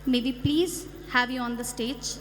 May we please have you on the stage?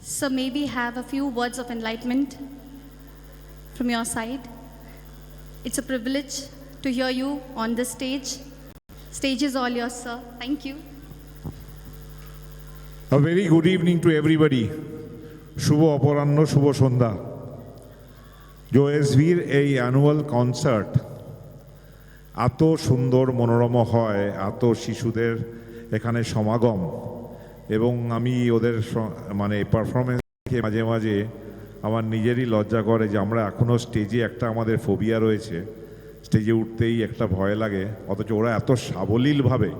So may we have a few words of enlightenment from your side? It's a privilege to hear you on this stage. Stage is all yours, sir. Thank you. A very good evening to everybody. শুভ অপরাহ্ন, শুভ সন্ধ্যা। জোএসভির এই annual concert এত সুন্দর মনোরম হয়, এত শিশুদের এখানে সমাগম, এবং আমি ওদের মানে পারফরমেন্স দেখে মাঝে মাঝে আমার নিজেরই লজ্জা করে যে আমরা এখনও স্টেজে একটা আমাদের ফোবিয়া রয়েছে, স্টেজে উঠতেই একটা ভয় লাগে, অথচ ওরা এত সাবলীলভাবে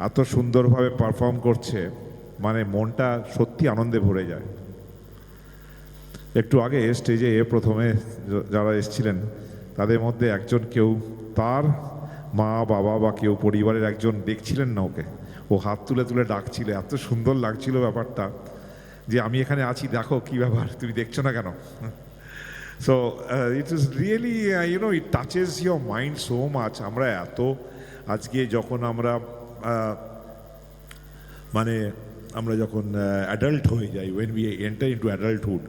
এত সুন্দরভাবে পারফর্ম করছে, মানে মনটা সত্যি আনন্দে ভরে যায়। একটু আগে স্টেজে প্রথমে যারা এসেছিলেন তাদের মধ্যে একজন কেউ তার মা বাবা বা কেউ পরিবারের একজন দেখছিলেন না ওকে, ও হাত তুলে তুলে ডাকছিল, এত সুন্দর লাগছিল ব্যাপারটা যে আমি এখানে আছি, দেখো কী ব্যাপার, তুমি দেখছো না কেন? So it is really it touches your mind so much. আমরা এত আজকে যখন আমরা মানে আমরা যখন অ্যাডাল্ট হয়ে যাই, when we enter into adulthood,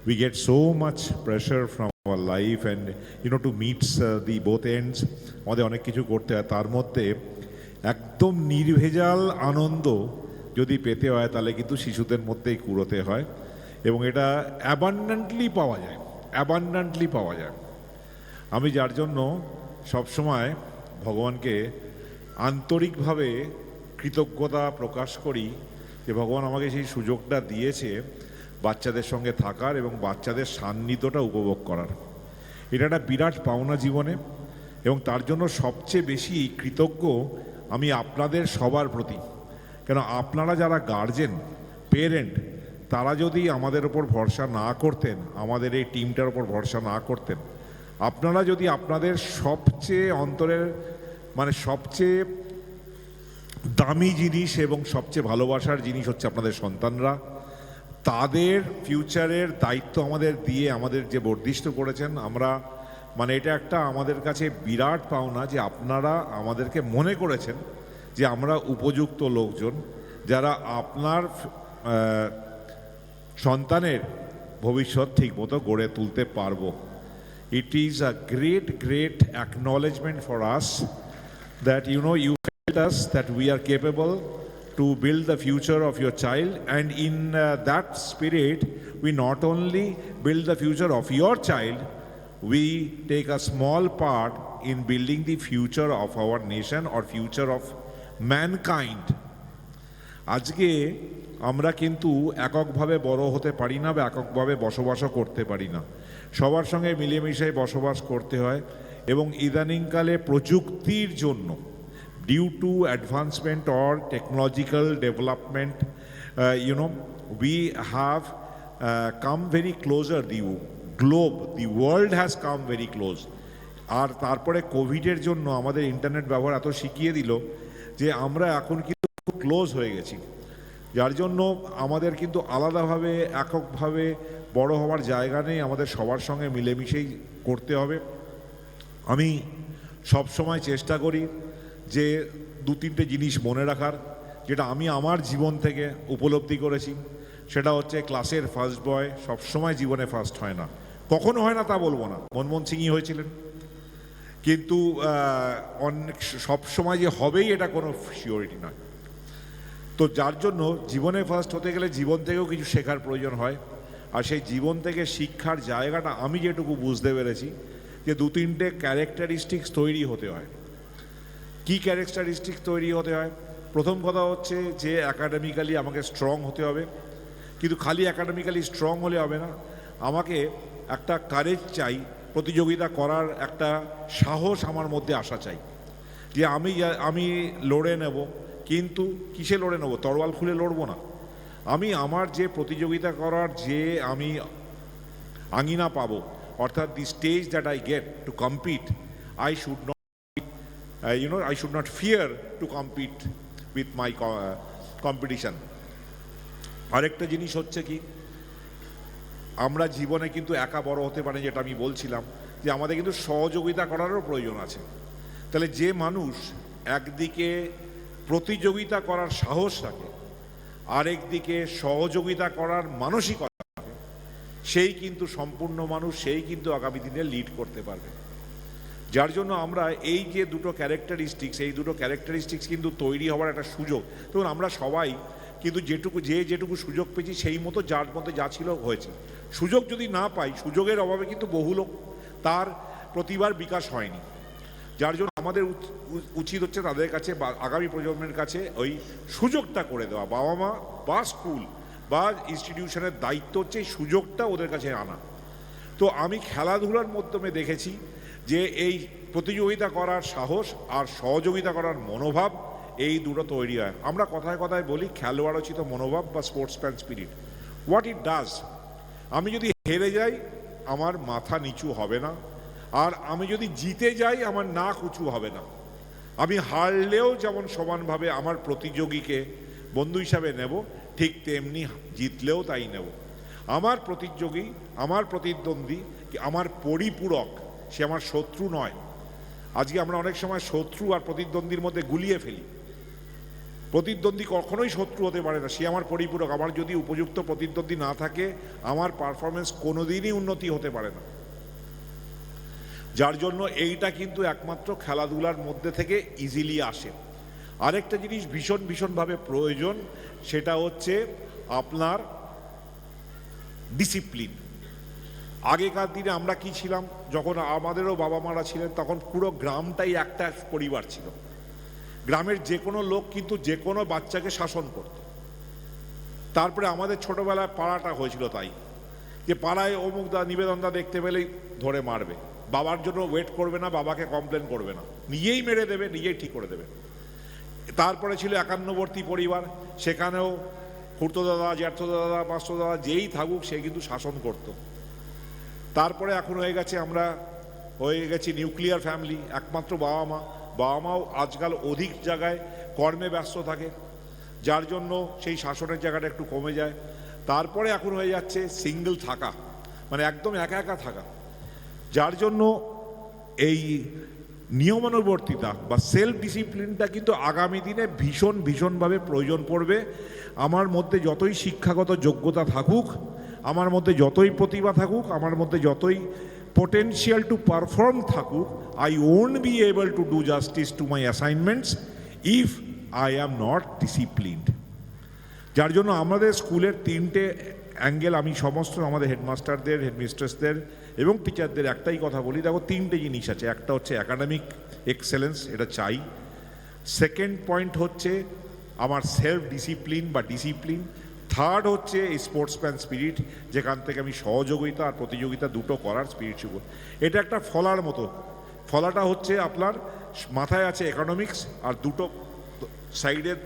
we get so much pressure from our life and to meet the both ends, আমাদের অনেক কিছু করতে হয়। তার মধ্যে একদম নির্ভেজাল আনন্দ যদি পেতে হয় তাহলে কিন্তু শিশুদের মধ্যেই কুড়োতে হয়, এবং এটা অ্যাবান্ডেন্টলি পাওয়া যায়। আমি যার জন্য সবসময় ভগবানকে আন্তরিকভাবে কৃতজ্ঞতা প্রকাশ করি যে ভগবান আমাকে সেই সুযোগটা দিয়েছে বাচ্চাদের সঙ্গে থাকার এবং বাচ্চাদের সান্নিধ্যটা উপভোগ করার। এটা একটা বিরাট পাওনা জীবনে, এবং তার জন্য সবচেয়ে বেশি কৃতজ্ঞ আমি আপনাদের সবার প্রতি। কেন, আপনারা যারা গার্জেন, পেরেন্ট, তারা যদি আমাদের ওপর ভরসা না করতেন, আমাদের এই টিমটার ওপর ভরসা না করতেন, আপনারা যদি আপনাদের সবচেয়ে অন্তরের মানে সবচেয়ে দামি জিনিস এবং সবচেয়ে ভালোবাসার জিনিস হচ্ছে আপনাদের সন্তানরা, তাদের ফিউচারের দায়িত্ব আমাদের দিয়ে আমাদের যে বর্ধিষ্ঠ করেছেন, আমরা মানে এটা একটা আমাদের কাছে বিরাট পাওনা যে আপনারা আমাদেরকে মনে করেছেন যে আমরা উপযুক্ত লোকজন যারা আপনার সন্তানের ভবিষ্যৎ ঠিকমতো গড়ে তুলতে পারবো। It is a great acknowledgement for us that you felt us that we are capable to build the future of your child, and in that spirit we not only build the future of your child, we take a small part in building the future of our nation or future of mankind. আজকে আমরা কিন্তু এককভাবে বড় হতে পারি না বা এককভাবে বসবাসও করতে পারি না, সবার সঙ্গে মিলেমিশে বসবাস করতে হয়। এবং ইদানিংকালে প্রযুক্তির জন্য, due to advancement or technological development, we have come very closer, the globe, the world has come very close. আর তারপরে কোভিডের জন্য আমাদের ইন্টারনেট ব্যবহার এত শিখিয়ে দিল যে আমরা এখন কিন্তু ক্লোজ হয়ে গেছি, যার জন্য আমাদের কিন্তু আলাদাভাবে এককভাবে বড় হওয়ার জায়গা নেই, আমাদের সবার সঙ্গে মিলেমিশেই করতে হবে। আমি সব সময় চেষ্টা করি যে দু তিনটে জিনিস মনে রাখার, যেটা আমি আমার জীবন থেকে উপলব্ধি করেছি। সেটা হচ্ছে ক্লাসের ফার্স্ট বয় সবসময় জীবনে ফার্স্ট হয় না, কখনো হয় না তা বলবো না, মনমোহন সিংই হয়েছিলেন, কিন্তু অনেক সবসময় যে হবেই এটা কোনো শিওরিটি নয়। তো যার জন্য জীবনে ফার্স্ট হতে গেলে জীবন থেকেও কিছু শেখার প্রয়োজন হয়। আর সেই জীবন থেকে শিক্ষার জায়গাটা আমি যেটুকু বুঝতে পেরেছি যে দু তিনটে ক্যারেক্টারিস্টিক্স তৈরি হতে হয়। কি ক্যারেক্টারিস্টিক্স তৈরি হতে হয়? প্রথম কথা হচ্ছে যে অ্যাকাডেমিক্যালি আমাকে স্ট্রং হতে হবে, কিন্তু খালি অ্যাকাডেমিক্যালি স্ট্রং হলে হবে না, আমাকে একটা কারেজ চাই, প্রতিযোগিতা করার একটা সাহস আমার মধ্যে আসা চাই, যে আমি লড়ে নেব। কিন্তু কিসে লড়ে নেব? তরোয়াল খুলে লড়বো না। আমি আমার যে প্রতিযোগিতা করার যে আমি আঙিনা পাবো, অর্থাৎ দি stage that I get two compete, I should not I should not fear to compete with my competition. আরেকটা জিনিস হচ্ছে কি, আমরা জীবনে কিন্তু একা বড় হতে পারি, যেটা আমি বলছিলাম যে আমাদের কিন্তু সহযোগিতা করারও প্রয়োজন আছে। তাহলে যে মানুষ একদিকে প্রতিযোগিতা করার সাহস রাখে, আরেকদিকে সহযোগিতা করার মানসিকতা রাখে, সেই কিন্তু সম্পূর্ণ মানুষ, সেই কিন্তু আগামী দিনে লিড করতে পারবে। যার জন্য আমরা এই যে দুটো ক্যারেক্টারিস্টিক্স কিন্তু তৈরি হওয়ার একটা সুযোগ। তখন আমরা সবাই কিন্তু যেটুকু সুযোগ পেয়েছি সেই মতো যার মধ্যে যা ছিল হয়েছে। সুযোগ যদি না পাই, সুযোগের অভাবে কিন্তু বহু লোক তার প্রতিভার বিকাশ হয়নি। যার জন্য আমাদের উচিত হচ্ছে তাদের কাছে বা আগামী প্রজন্মের কাছে ওই সুযোগটা করে দেওয়া। বাবা মা বা স্কুল বা ইনস্টিটিউশনের দায়িত্ব হচ্ছে এই সুযোগটা ওদের কাছে আনা। তো আমি খেলাধুলার মাধ্যমে দেখেছি যে এই প্রতিযোগিতা করার সাহস আর সহযোগিতা করার মনোভাব, এই দুটো তৈরি হয়। আমরা কথায় কথায় বলি খেলোয়াড়োচিত মনোভাব বা sportsman spirit. What it does, আমি যদি হেরে যাই আমার মাথা নিচু হবে না, আর আমি যদি জিতে যাই আমার নাক উঁচু হবে না। আমি হারলেও যেমন সমানভাবে আমার প্রতিযোগীকে বন্ধু হিসাবে নেব, ঠিক তেমনি জিতলেও তাই নেব। আমার প্রতিযোগী, আমার প্রতিদ্বন্দ্বী, আমার পরিপূরক, সে আমার শত্রু নয়। আজকে আমরা অনেক সময় শত্রু আর প্রতিদ্বন্দ্বীর মধ্যে গুলিয়ে ফেলি। প্রতিদ্বন্দ্বী কখনোই শত্রু হতে পারে না, সে আমার পরিপূরক। আমার যদি উপযুক্ত প্রতিদ্বন্দ্বী না থাকে, আমার পারফরমেন্স কোনোদিনই উন্নতি হতে পারে না। যার জন্য এইটা কিন্তু একমাত্র খেলাধুলার মধ্যে থেকে ইজিলি আসে। আরেকটা জিনিস ভীষণভাবে প্রয়োজন, সেটা হচ্ছে আপনার ডিসিপ্লিন। আগেকার দিনে আমরা কি ছিলাম, যখন আমাদেরও বাবা মারা ছিলেন, তখন পুরো গ্রামটাই একটা পরিবার ছিল। গ্রামের যে কোনো লোক কিন্তু যে কোনো বাচ্চাকে শাসন করত। তারপরে আমাদের ছোটবেলায় পাড়াটা হয়েছিল তাই, যে পাড়ায় অমুক দা নিবেদন দা দেখতে পেলেই ধরে মারবে, বাবার জন্য ওয়েট করবে না, বাবাকে কমপ্লেন করবে না, নিজেই মেরে দেবে, নিজেই ঠিক করে দেবে। তারপরে ছিল একান্নবর্তী পরিবার, সেখানেও খুড়তো দাদা, জ্যাঠতো দাদা, পাঁচতো দাদা যেই থাকুক সে কিন্তু শাসন করত। তারপরে এখন হয়ে গেছি নিউক্লিয়ার ফ্যামিলি, একমাত্র বাবা মাও আজকাল অধিক জায়গায় কর্মে ব্যস্ত থাকে, যার জন্য সেই শাসনের জায়গাটা একটু কমে যায়। তারপরে এখন হয়ে যাচ্ছে সিঙ্গেল থাকা, মানে একদম একা একা থাকা। যার জন্য এই নিয়মানুবর্তিতা বা সেলফ ডিসিপ্লিনটা কিন্তু আগামী দিনে ভীষণভাবে প্রয়োজন পড়বে। আমার মধ্যে যতই শিক্ষাগত যোগ্যতা থাকুক, আমার মধ্যে যতই প্রতিভা থাকুক, আমার মধ্যে যতই potential to perform থাকুক, I won't be able to do justice to my assignments if I am not disciplined. যার জন্য আমাদের স্কুলের তিনটে অ্যাঙ্গেল, আমি সমস্ত আমাদের হেডমাস্টারদের, হেডমিস্ট্রেসদের এবং টিচারদের একটাই কথা বলি, দেখো তিনটে জিনিস আছে। একটা হচ্ছে একাডেমিক এক্সেলেন্স, এটা চাই। সেকেন্ড পয়েন্ট হচ্ছে আমার সেলফ ডিসিপ্লিন বা ডিসিপ্লিন। থার্ড হচ্ছে এই স্পোর্টসম্যান স্পিরিট, যেখান থেকে আমি সহযোগিতা আর প্রতিযোগিতা দুটো করার স্পিরিট শিখব। এটা একটা ফলার মতো। ফলাটা হচ্ছে আপনার মাথায় আছে ইকোনমিক্স, আর দুটো সাইডের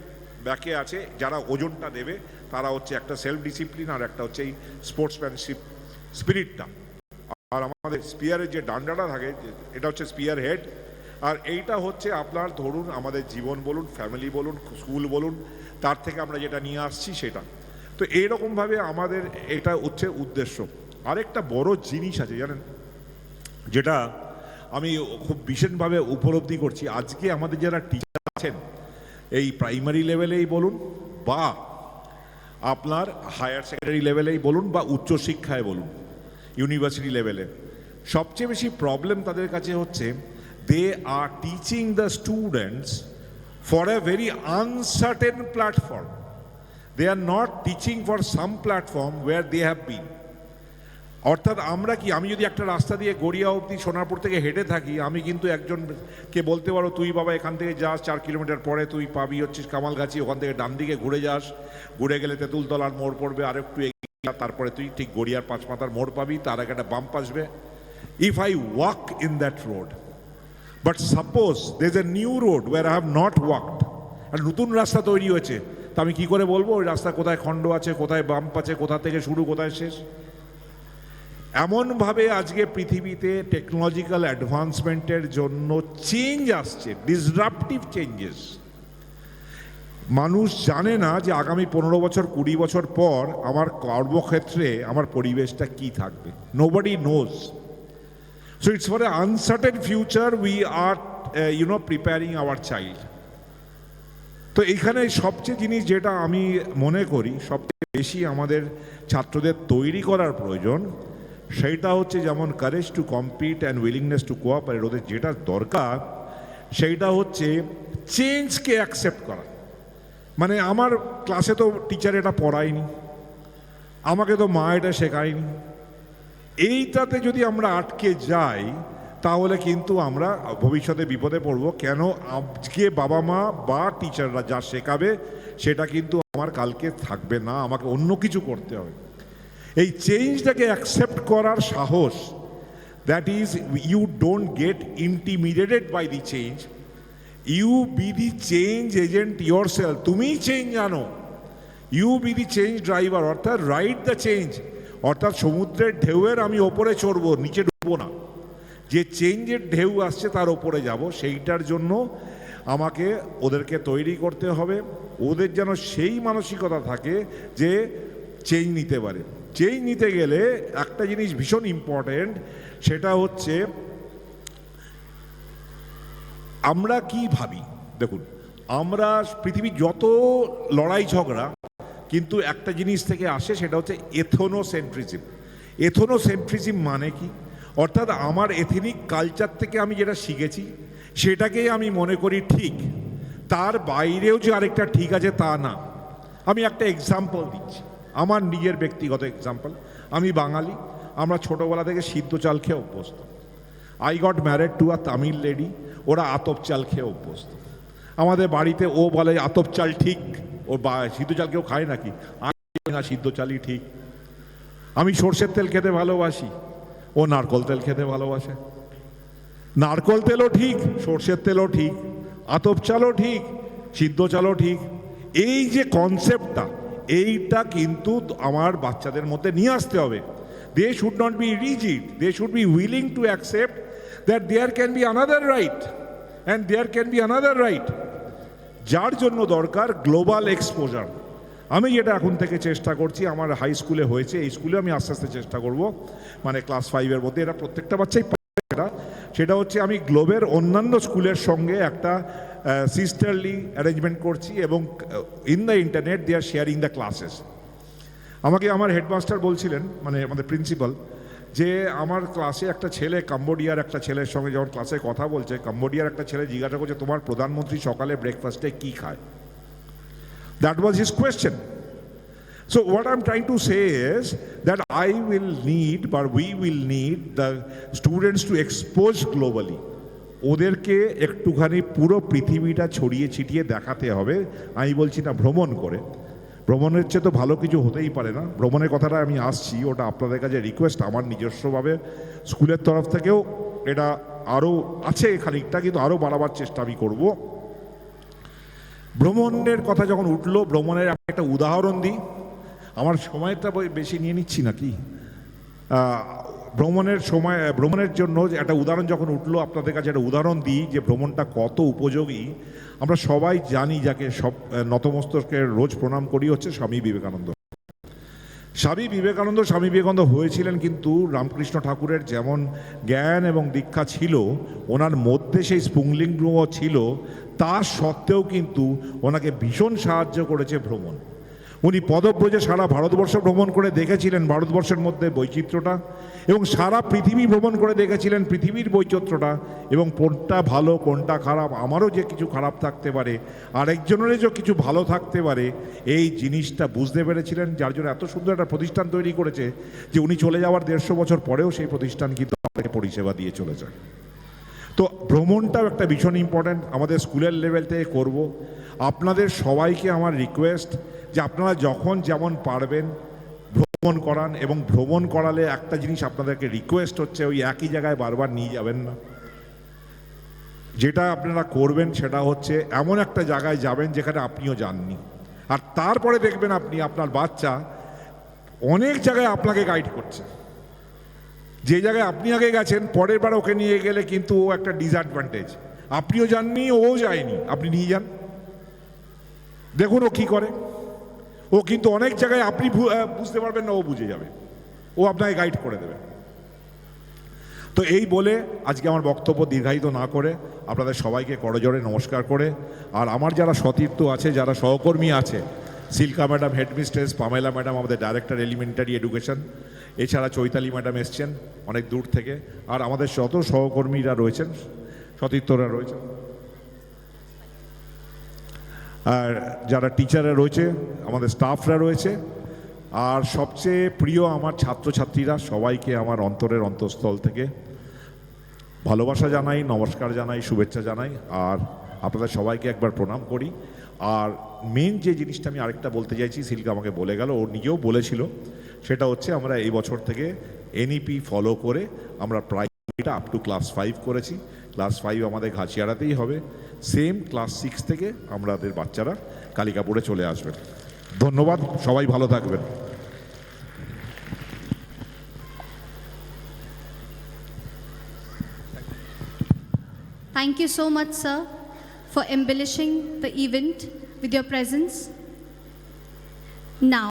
ব্যাকে আছে যারা ওজনটা দেবে, তারা হচ্ছে একটা সেলফ ডিসিপ্লিন আর একটা হচ্ছে এই স্পোর্টসম্যানশিপ স্পিরিটটা। আর আমাদের স্পিয়ারের যে ডান্ডাটা থাকে, এটা হচ্ছে স্পিয়ার হেড। আর এইটা হচ্ছে আপনার ধরুন আমাদের জীবন বলুন, ফ্যামিলি বলুন, স্কুল বলুন, তার থেকে আমরা যেটা নিয়ে আসছি সেটা। তো এইরকমভাবে আমাদের এটা হচ্ছে উদ্দেশ্য। আরেকটা বড় জিনিস আছে জানেন, যেটা আমি খুব ভীষণভাবে উপলব্ধি করছি। আজকে আমাদের যারা টিচার আছেন, এই প্রাইমারি লেভেলেই বলুন বা আপনার হায়ার সেকেন্ডারি লেভেলেই বলুন বা উচ্চশিক্ষায় বলুন, ইউনিভার্সিটি লেভেলে, সবচেয়ে বেশি প্রবলেম তাদের কাছে হচ্ছে they are teaching the students for a very uncertain platform. They are not teaching for some platform where they have been. অর্থাৎ আমরা কি, আমি যদি একটা রাস্তা দিয়ে গড়িয়া অবধি সোনারপুর থেকে হেঁটে থাকি, আমি কিন্তু একজনকে বলতে পারো তুই বাবা এখান থেকে যাস 4 কিলোমিটার পরে তুই পাবি হচ্ছিস কামালগাছি, ওখান থেকে ডান দিকে ঘুরে যাস, ঘুরে গেলে তেঁতুলতলার মোড় পড়বে, আর একটু এগিয়ে তারপরে তুই ঠিক গড়িয়ার 5 মাথার মোড় পাবি, তার আগে একটা বাম্প আসবে। If I walk in that road, but suppose there is a new road where I have not walked, আর নতুন রাস্তা তৈরি হয়েছে, তা আমি কি করে বলবো ওই রাস্তা কোথায় খণ্ড আছে, কোথায় বাম্প আছে, কোথা থেকে শুরু কোথায় শেষ? এমনভাবে আজকে পৃথিবীতে টেকনোলজিক্যাল অ্যাডভান্সমেন্টের জন্য চেঞ্জ আসছে, ডিসরাপটিভ চেঞ্জেস। মানুষ জানে না যে আগামী 15 বছর 20 বছর পর আমার কর্মক্ষেত্রে আমার পরিবেশটা কি থাকবে। Nobody nose. So it's for a uncertain future we are preparing hour child. তো এইখানে সবচেয়ে জিনিস যেটা আমি মনে করি সবচেয়ে বেশি আমাদের ছাত্রদের তৈরি করার প্রয়োজন, সেইটা হচ্ছে যেমন courage to compete and willingness to cooperate. ওদের যেটা দরকার সেইটা হচ্ছে চেঞ্জকে অ্যাকসেপ্ট করা। মানে আমার ক্লাসে তো টিচার এটা পড়ায়নি, আমাকে তো মা এটা শেখায়নি, এইটাতে যদি আমরা আটকে যাই তাহলে কিন্তু আমরা ভবিষ্যতে বিপদে পড়ব। কেন, আজকে বাবা মা বা টিচাররা যা শেখাবে সেটা কিন্তু আমার কালকে থাকবে না, আমাকে অন্য কিছু করতে হবে। এই চেঞ্জটাকে অ্যাকসেপ্ট করার সাহস, that is you don't get intimidated by the change, you be the change agent yourself. তুমিই চেঞ্জ আনো, you be the change driver, অর্থাৎ রাইড দ্য চেঞ্জ। অর্থাৎ সমুদ্রের ঢেউয়ের আমি ওপরে চড়বো, নিচে ডুববো না, যে চেঞ্জের ঢেউ আসছে তার ওপরে যাব। সেইটার জন্য আমাকে ওদেরকে তৈরি করতে হবে, ওদের যেন সেই মানসিকতা থাকে যে চেঞ্জ নিতে পারে। চেঞ্জ নিতে গেলে একটা জিনিস ভীষণ ইম্পর্টেন্ট, সেটা হচ্ছে আমরা কি ভাবি। দেখুন, আমরা পৃথিবীর যত লড়াই ঝগড়া কিন্তু একটা জিনিস থেকে আসে, সেটা হচ্ছে এথনোসেন্ট্রিজম। এথনোসেন্ট্রিজম মানে কি? অর্থাৎ আমার এথনিক কালচার থেকে আমি যেটা শিখেছি সেটাকেই আমি মনে করি ঠিক, তার বাইরেও যে আরেকটা ঠিক আছে তা না। আমি একটা এক্সাম্পল দিচ্ছি, আমার নিজের ব্যক্তিগত এক্সাম্পল। আমি বাঙালি, আমরা ছোটোবেলা থেকে সিদ্ধ চাল খেয়ে অভ্যস্ত। I got married to a Tamil lady, ওরা আতপ চাল খেয়ে অভ্যস্ত। আমাদের বাড়িতে ও বলে আতপ চাল ঠিক, ও সিদ্ধ চাল কেউ খায় নাকি? আমি না, সিদ্ধ চালই ঠিক। আমি সর্ষের তেল খেতে ভালোবাসি, ও নারকল তেল খেতে ভালোবাসে। নারকল তেলও ঠিক, সর্ষের তেলও ঠিক, আতপ চালও ঠিক, সিদ্ধ চালও ঠিক। এই যে কনসেপ্টটা, এইটা কিন্তু আমার বাচ্চাদের মধ্যে নিয়ে আসতে হবে। They should not be rigid, they should be willing to accept that there can be another right and there can be another right. যার জন্য দরকার গ্লোবাল এক্সপোজার। আমি যেটা এখন থেকে চেষ্টা করছি, আমার হাই স্কুলে হয়েছে, এই স্কুলে আমি আস্তে আস্তে চেষ্টা করব, মানে ক্লাস 5-এর মধ্যে এরা প্রত্যেকটা বাচ্চাই সেটা হচ্ছে আমি গ্লোবের অন্যান্য স্কুলের সঙ্গে একটা সিস্টারলি অ্যারেঞ্জমেন্ট করছি, এবং in the internet they are sharing the classes. আমাকে আমার হেডমাস্টার বলছিলেন, মানে আমাদের প্রিন্সিপাল, যে আমার ক্লাসে একটা ছেলে, কাম্বোডিয়ার একটা ছেলের সঙ্গে যখন ক্লাসে কথা বলছে, কাম্বোডিয়ার একটা ছেলে জিজ্ঞাসা করছে তোমার প্রধানমন্ত্রী সকালে ব্রেকফাস্টে কী খায়? That was his question. So what I'm trying to say is that I will need, but we will need the students to expose globally. ওদেরকে একটুখানি পুরো পৃথিবীটা ছড়িয়ে ছিটিয়ে দেখাতে হবে। আমি বলছি না ভ্রমণ করে, ভ্রমণের চেয়ে তো ভালো কিছু হতেই পারে না। ভ্রমণের কথাটা আমি আসছি, ওটা আপনাদের কাছে রিকোয়েস্ট আমার নিজস্বভাবে, স্কুলের তরফ থেকেও এটা আরও আছে খানিকটা, কিন্তু আরও বাড়াবার চেষ্টা আমি করব। ভ্রমণের কথা যখন উঠলো, ভ্রমণের একটা উদাহরণ দিই। আমার সময়টা বেশি নিয়ে নিচ্ছি নাকি? ভ্রমণের জন্য একটা উদাহরণ যখন উঠলো, আপনাদের কাছে একটা উদাহরণ দিই যে ভ্রমণটা কত উপযোগী। আমরা সবাই জানি, যাকে সব নতমস্তকে রোজ প্রণাম করি, হচ্ছে স্বামী বিবেকানন্দ। স্বামী বিবেকানন্দ হয়েছিলেন, কিন্তু রামকৃষ্ণ ঠাকুরের যেমন জ্ঞান এবং দীক্ষা ছিল, ওনার মধ্যে সেই স্পুংলিঙ্গও ছিল, তা সত্ত্বেও কিন্তু ওনাকে ভীষণ সাহায্য করেছে ভ্রমণ। উনি পদব্রজে সারা ভারতবর্ষ ভ্রমণ করে দেখেছিলেন ভারতবর্ষের মধ্যে বৈচিত্র্যটা, এবং সারা পৃথিবী ভ্রমণ করে দেখেছিলেন পৃথিবীর বৈচিত্র্যটা, এবং কোনটা ভালো কোনটা খারাপ, আমারও যে কিছু খারাপ থাকতে পারে, আরেকজনেরও যে কিছু ভালো থাকতে পারে, এই জিনিসটা বুঝতে পেরেছিলেন, যার জন্য এত সুন্দর একটা প্রতিষ্ঠান তৈরি করেছে যে উনি চলে যাওয়ার 150 বছর পরেও সেই প্রতিষ্ঠান কিন্তু আমাদেরকে পরিষেবা দিয়ে চলে যায়। তো ভ্রমণটাও একটা ভীষণ ইম্পর্ট্যান্ট, আমাদের স্কুলের লেভেল থেকে করব। আপনাদের সবাইকে আমার রিকোয়েস্ট যে আপনারা যখন যেমন পারবেন ভ্রমণ করান, এবং ভ্রমণ করালে একটা জিনিস আপনাদেরকে রিকোয়েস্ট হচ্ছে, ওই একই জায়গায় বারবার নিয়ে যাবেন না। যেটা আপনারা করবেন সেটা হচ্ছে এমন একটা জায়গায় যাবেন যেখানে আপনিও যাননি, আর তারপরে দেখবেন আপনি আপনার বাচ্চা অনেক জায়গায় আপনাকে গাইড করছে। যে জায়গায় আপনি আগে গেছেন, পরের বার ওকে নিয়ে গেলে কিন্তু ও একটা ডিসঅ্যাডভান্টেজ, আপনিও যাননি ও যায়নি, আপনি নিয়ে যান, দেখুন ও কী করে। ও কিন্তু অনেক জায়গায় আপনি বুঝতে পারবেন না, ও বুঝে যাবে, ও আপনাকে গাইড করে দেবে। তো এই বলে আজকে আমার বক্তব্য দীর্ঘায়িত না করে আপনাদের সবাইকে করজোড়ে নমস্কার করে, আর আমার যারা সতীর্থ আছে, যারা সহকর্মী আছে, Chilka madam headmistress, Pamela madam আমাদের ডাইরেক্টর এলিমেন্টারি এডুকেশন, এছাড়া চৈতালি ম্যাডাম এসছেন অনেক দূর থেকে, আর আমাদের যত সহকর্মীরা রয়েছেন, সতীর্থরা রয়েছেন, আর যারা টিচাররা রয়েছে, আমাদের স্টাফরা রয়েছে, আর সবচেয়ে প্রিয় আমার ছাত্রছাত্রীরা, সবাইকে আমার অন্তরের অন্তঃস্থল থেকে ভালোবাসা জানাই, নমস্কার জানাই, শুভেচ্ছা জানাই, আর আপনাদের সবাইকে একবার প্রণাম করি। আর মেন যে জিনিসটা আমি আরেকটা বলতে চাইছি, সিল্কা আমাকে বলে গেল, ও নিজেও বলেছিল, সেটা হচ্ছে আমরা এই বছর থেকে এনইপি ফলো করে আমরা প্রাইমারিটা আপ টু ক্লাস 5 করেছি। ক্লাস 5 আমাদের ঘাসিয়াড়াতেই হবে, সেম ক্লাস 6 থেকে আমাদের বাচ্চারা কালিকাপুরে চলে আসবেন। ধন্যবাদ, সবাই ভালো থাকবেন। Thank you so much, sir, for embellishing the event with your presence. Now,